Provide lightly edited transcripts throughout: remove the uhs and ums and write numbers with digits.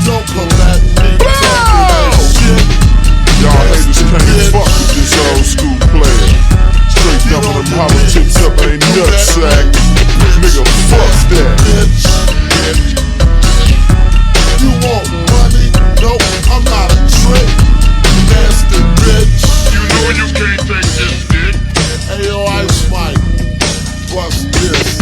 Don't come at me talking that shit. Y'all haters can't fuck with this old school player. Straight dumping them politics up in a nutsack. Nigga, fuck that. You want money? No, I'm not a trick. Nasty bitch. You know you can't take this dick. Hey yo, Ice Mike, bust this.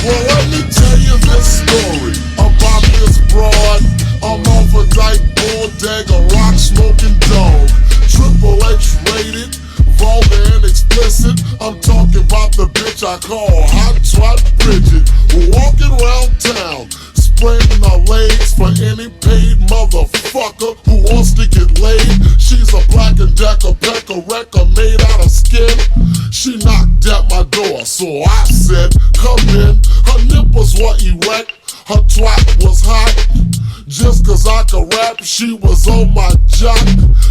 Well, let me tell you this story about this broad. I'm off a dyke, bulldagger, rock smoking dog. Triple H rated, vulgar and explicit. I'm talking about the bitch I call Hot Twat Bridget. Walking around town, spreading her legs for any paid motherfucker who wants to get laid. She's a Black and Decker pecker wrecker made out of skin. She knocked at my door, so I said, come in. Her nipples were erect, her twat was hot. Just cause I could rap, she was on my jock.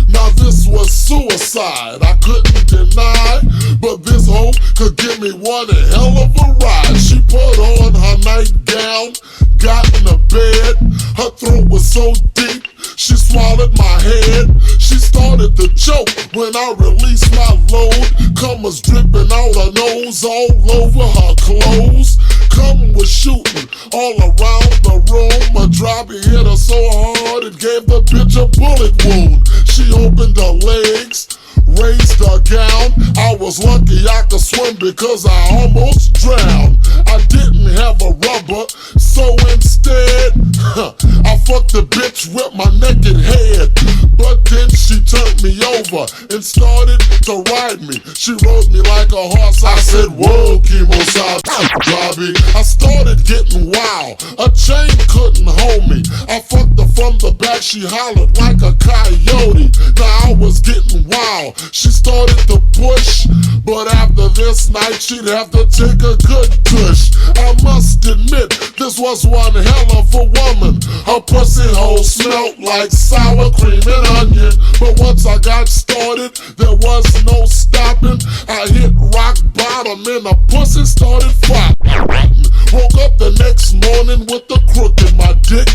Now this was suicide, I couldn't deny. But this hoe could give me one hell of a ride. She put on her nightgown, got in the bed. Her throat was so deep, she swallowed my head. She started to choke when I released my load. Cum was dripping out her nose, all over her clothes. Cum was shooting all around the room. A drop hit her so hard it gave the bitch a bullet wound. She opened her legs, raised her gown. I was lucky I could swim because I almost drowned. I didn't have a rubber, so instead I fucked the bitch with my naked head. But then she turned me over and started to ride me. She rode me like a horse. I said, whoa, Kimo-san, Bobby. I started getting wild. A chain couldn't hold me. I fucked her from the back. She hollered like a coyote. Now I was getting wild. She started to push, but after this night she'd have to take a good push. I must admit, this was one hell of a woman. Her pussy hole smelled like sour cream and onion. But once I got started, there was no stopping. I hit rock bottom and the pussy started flopping. Woke up the next morning with the crook in my dick.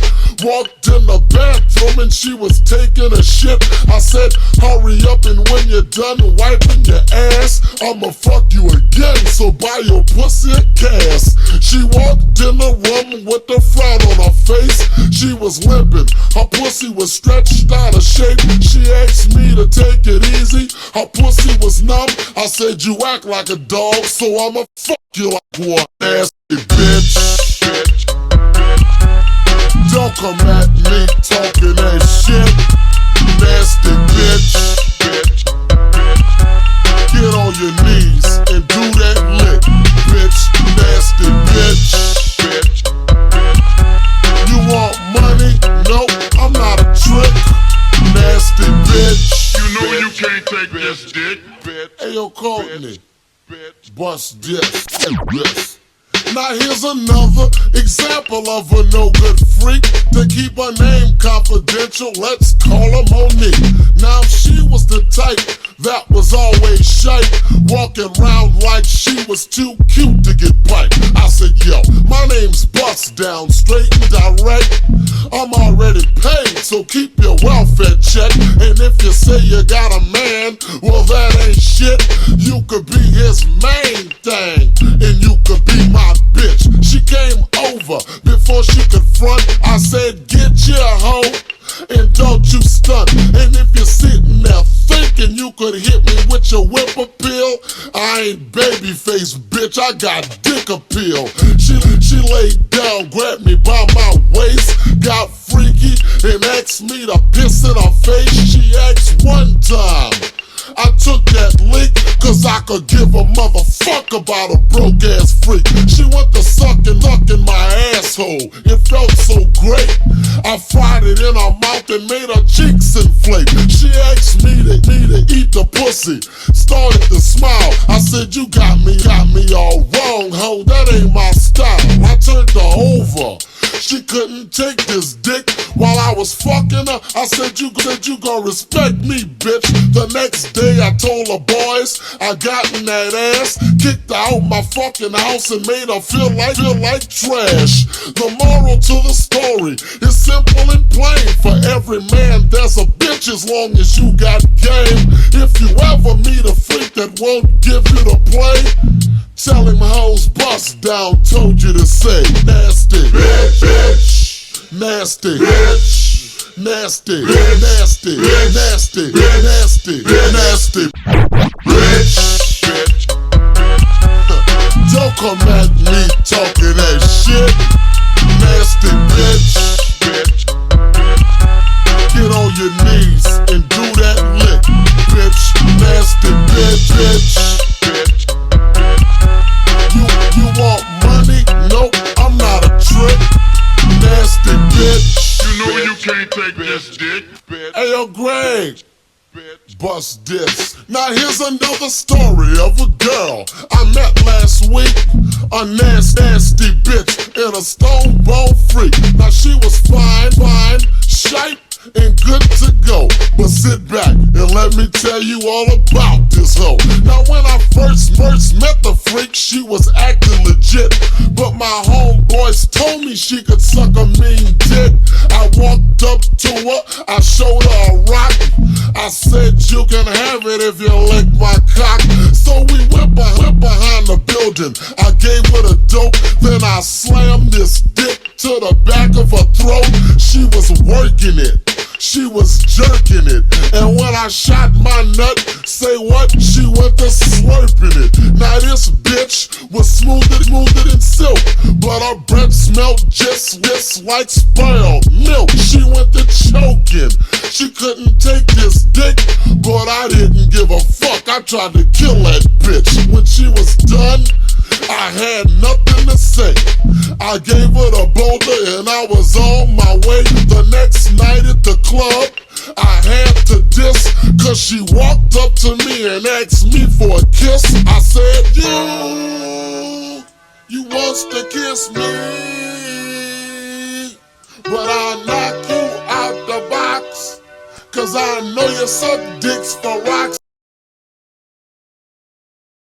Walked in the bathroom and she was taking a shit. I said, hurry up, and when you're done wiping your ass, I'ma fuck you again, so buy your pussy a cast. She walked in the room with the frown on her face. She was limping, her pussy was stretched out of shape. She asked me to take it easy, her pussy was numb. I said, you act like a dog, so I'ma fuck you like one, nasty bitch. Don't come at me talking that shit, nasty bitch. Get on your knees and do that lick, bitch, nasty bitch. You want money? Nope, I'm not a trick, nasty bitch. You know you can't take this dick. Hey yo, Courtney, bust this. Now here's another example of a no good freak. To keep her name confidential, let's call her Monique. Now she was the type that was always shy, walking around like she was too cute to get piped. I said, yo, my name's Bust Down, straight and direct. I'm already paid, so keep your welfare check. And if you say you got a man, well that ain't shit. You could be his main thing, and you could be my bitch. She came over before she could front. I said, get your hoe, and don't you stunt. And if you're sitting there thinking you could hit me with your whip appeal, I ain't babyface, bitch, I got dick appeal. She laid down, grabbed me by my waist, got freaky, and asked me to piss in her face. She asked one time, I took that lick, cause I could give a motherfucker about a broke ass freak. She went to sucking my asshole, it felt so great. I fried it in her mouth and made her cheeks inflate. She asked me to eat the pussy. started to smile. I said, you got me all wrong, ho, that ain't my style. I turned her over. She couldn't take this dick while I was fucking her. I said, you gon' respect me, bitch. The next day I told her boys I got in that ass, kicked her out my fucking house and made her feel like trash. The moral to the story is simple and plain. For every man there's a bitch as long as you got game. If you ever meet a freak that won't give you the play, tell him hoes bust down, told you to say nasty, bitch, bitch, nasty, bitch, nasty, bitch, nasty, bitch, nasty, bitch, nasty, bitch, nasty, bitch, bitch. Don't come at me talking that shit, nasty bitch, bitch. Get on your knees and do that lick, bitch, nasty bitch, bitch. You want money? Nope, I'm not a trick. Nasty bitch. You know you can't take this dick, bitch. Hey yo, Greg, bust this. Now here's another story of a girl I met last week. A nasty bitch in a stone bone freak. Now she was fine, shape, and good to go. But sit back and let me tell you all about this hoe. Now when I first met the freak, she was acting legit, but my homeboys told me she could suck a mean dick. I walked up to her, I showed her a rock. I said, you can have it if you lick my cock. So we went behind the building. I gave her the dope, then I slammed this dick to the back of her throat. She was working it, she was jerking it, and when I shot my nut, say what? She went to slurping it. Now this bitch was smoother than silk, but her breath smelled just like spoiled milk. She went to choking. She couldn't take this dick, but I didn't give a fuck. I tried to kill that bitch. When she was done, I had nothing to say. I gave her the boulder and I was on my way. The next night at the club, I had to diss, cause she walked up to me and asked me for a kiss. I said, you wants to kiss me, but I'll knock you out the box, cause I know you suck dicks for rocks.